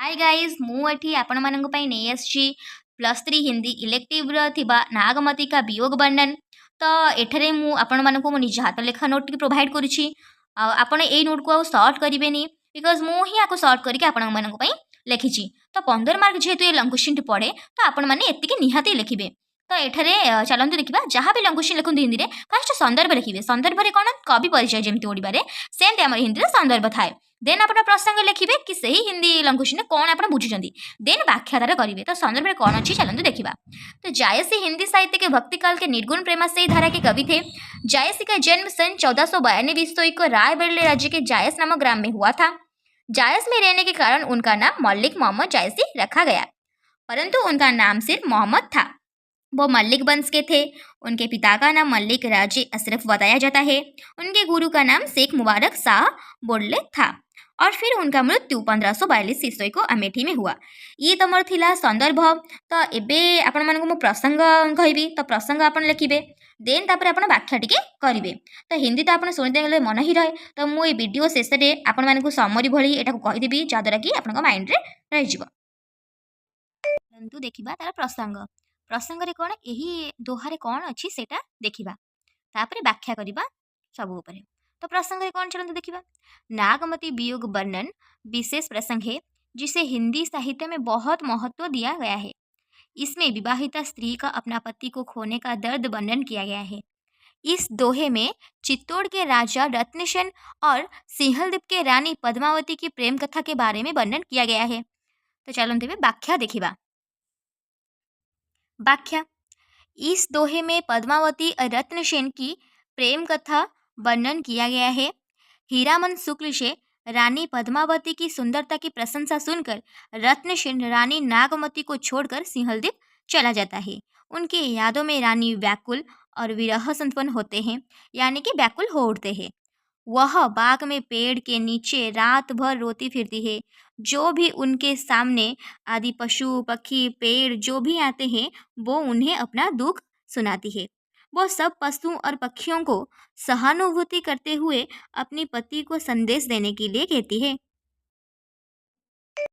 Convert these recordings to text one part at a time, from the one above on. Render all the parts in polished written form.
Hi guys मुझे आपण मान नहीं आसी +3 हिंदी इलेक्टिव थिबा नागमती का वियोग वर्णन। तो एठारे आपण मानक निज हाथ लेखा नोट प्रोवाइड करुँची। आपण ए नोट को सर्ट करेंगे बिकज मुझे आपको सर्ट करके आपण मानक लिखी। तो 15 मार्क जेहेतु ये लंग क्वेश्चन पड़े तो आपण मैंने एति निहाती लिखे। तो एठारे चलते देखा जहाँ भी लंग क्वेश्चन लिखते हिंदी में फास्ट संदर्भ लिखे। संदर्भ में कौन कवि परिचय जमी ओडिबारे सेमती आम हिंदी में संदर्भ थाए। देन आप प्रसंग लिखिए कि सही हिंदी लंग क्वेश्चन कौन आप बुझुं देन व्याख्या धारा करेंगे। तो संदर्भ में कौन अच्छी चलते देखा। तो जायसी हिंदी साहित्य के भक्ति काल के निर्गुण प्रेमाश्रयी धारा के कवि थे। जायसी का जन्म सन 1492 को रायबरेली राज्य के जायस नामक ग्राम में हुआ था। जायस में रहने के कारण उनका नाम मल्लिक मोहम्मद जायसी रखा गया, परंतु उनका नाम सिर्फ मोहम्मद था। वो मल्लिक वंश के थे। उनके पिता का नाम मल्लिक राजे अशरफ बताया जाता है। उनके गुरु का नाम शेख मुबारक शाह बोडले था और फिर उनका मृत्यु 1542 ईस्वी को अमेठी में हुआ। ये तुम थिला संदर्भ। तो एबे आपण मानक मु प्रसंग कहबी। तो प्रसंग आपण लिखिबे देन तापर आपण व्याख्या टिके करिवे। तो हिंदी तो आपण सुनते गले मन ही रहे। तो मु ए वीडियो शेष में आपण मानक समरी भली एटा को कहि देबी जद्वारा कि आपण माइंड रे रहि जिवो। देखिबा तार प्रसंग। प्रसंग रे कौन यही दोहारे कौन अच्छी सेटा देखिबा तापर व्याख्या करिबा सब ऊपर। तो प्रसंग रे कौन चलते देखिबा। नागमती वियोग वर्णन विशेष प्रसंग है जिसे हिंदी साहित्य में बहुत महत्व दिया गया है। इसमें विवाहिता स्त्री का अपना पति को खोने का दर्द वर्णन किया गया है। इस दोहे में चित्तौड़ के राजा रत्नसेन और सिंहलदीप के रानी पद्मावती की प्रेम कथा के बारे में वर्णन किया गया है। तो चलते व्याख्या देखिबा। व्याख्या। इस दोहे में पद्मावती और रत्नसेन की प्रेम कथा वर्णन किया गया है। हीरामन शुक्ल से रानी पद्मावती की सुंदरता की प्रशंसा सुनकर रत्नसेन रानी नागमती को छोड़कर सिंहलदीप चला जाता है। उनके यादों में रानी व्याकुल और विरह संपन्न होते हैं, यानी कि व्याकुल हो उठते हैं। वह बाग में पेड़ के नीचे रात भर रोती फिरती है। जो भी उनके सामने आदि पशु पक्षी पेड़ जो भी आते हैं वो उन्हें अपना दुख सुनाती है। वो सब पशु और पक्षियों को सहानुभूति करते हुए अपनी पति को संदेश देने के लिए कहती है।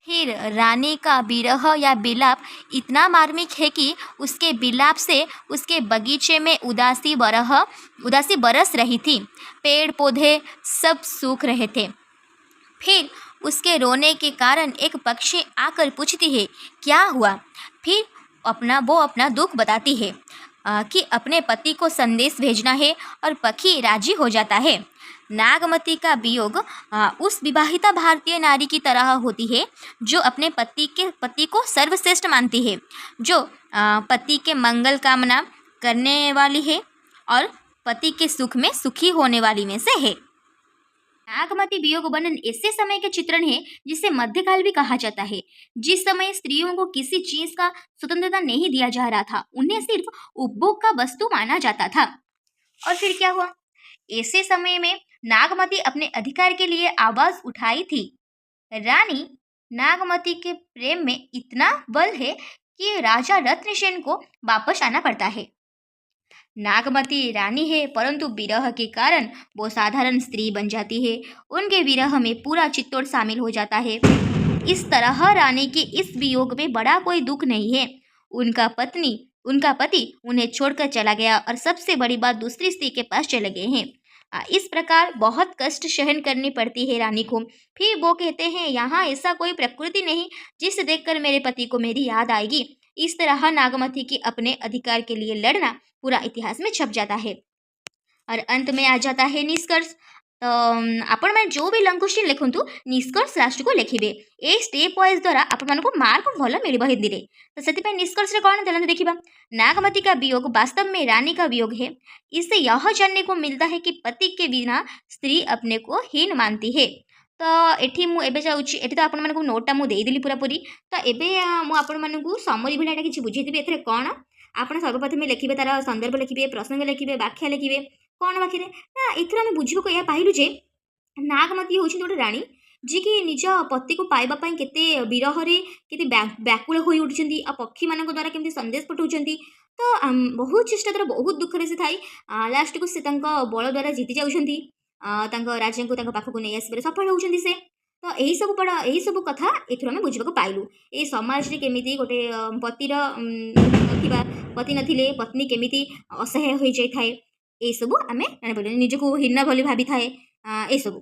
फिर रानी का विरह या विलाप इतना मार्मिक है कि उसके विलाप से उसके बगीचे में उदासी बरस रही थी। पेड़ पौधे सब सूख रहे थे। फिर उसके रोने के कारण एक पक्षी आकर पूछती है क्या हुआ। फिर वो अपना दुख बताती है कि अपने पति को संदेश भेजना है और पक्षी राजी हो जाता है। नागमती का वियोग उस विवाहिता भारतीय नारी की तरह होती है जो अपने पति को सर्वश्रेष्ठ मानती है, जो पति के मंगल कामना करने वाली है और पति के सुख में सुखी होने वाली में से है। नागमती वियोग वर्णन ऐसे समय के चित्रण है जिसे मध्यकाल भी कहा जाता है, जिस समय स्त्रियों को किसी चीज का स्वतंत्रता नहीं दिया जा रहा था, उन्हें सिर्फ उपभोग का वस्तु माना जाता था। और फिर क्या हुआ। ऐसे समय में नागमती अपने अधिकार के लिए आवाज उठाई थी। रानी नागमती के प्रेम में इतना बल है कि राजा रत्नसेन को वापस आना पड़ता है। नागमती रानी है परंतु विरह के कारण वो साधारण स्त्री बन जाती है। उनके विरह में पूरा चित्तौड़ शामिल हो जाता है। इस तरह रानी के इस वियोग में बड़ा कोई दुख नहीं है। उनका पति उन्हें छोड़कर चला गया और सबसे बड़ी बात दूसरी स्त्री के पास चले गए हैं। इस प्रकार बहुत कष्ट सहन करनी पड़ती है रानी को। फिर वो कहते हैं यहाँ ऐसा कोई प्रकृति नहीं जिसे देखकर मेरे पति को मेरी याद आएगी। इस तरह नागमती की अपने अधिकार के लिए लड़ना पूरा इतिहास में छप जाता है और अंत में आ जाता है निष्कर्ष। तो आपण मैंने जो भी लंग क्वेश्चन लिखुंतु निष्कर्ष लास्ट को लिखिबे। ए स्टेप वाइज द्वारा आपण मानको मार्क भल मिलबो हिंदी रे। तो सेति निष्कर्ष रे कौन चलते देखिबा। नागमती का वियोग वास्तव में रानी का वियोग है। इससे यह जानने को मिलता है कि पति के बिना स्त्री अपने को हीन मानती है। तो एठी मु एबे जाउची एठी तो आपण मानको नोटटा मु देई देली पूरा पूरी। तो एबे मु आपण मानको समरी भिडाटा किछि बुझेई देबी। एथरे कोन आपण सर्वप्रथम लिखिबे, तार संदर्भ लिखिबे, प्रसंग लिखिबे, व्याख्या लिखिबे। कौन बाकी ना एथरे आम बुझे या पाइलु जे नागमती होछि गोटे रानी जी कि निज पति को पाइबा पई केते विरह रे केते व्याकुल होई उठिछंती आ पक्षी मानक द्वारा केमती संदेश पठाउछंती। तो बहुत चेष्टा द्वारा बहुत दुख रे से थाई लास्ट को से तांको बल द्वारा जीति जाउछंती। तांको राजा को तांको पाखको नै आसीबे सफल होउछंती से। तो यही सब बड़ा यही सब कथा एथुर आम बुझा पाइलु ये समाज रे केमिति गोटे पतिर नथिबा पति नथिले पत्नी केमिति असहाय हो जाए ये सब आम जान निजक हीन भली भावी थाए ये सब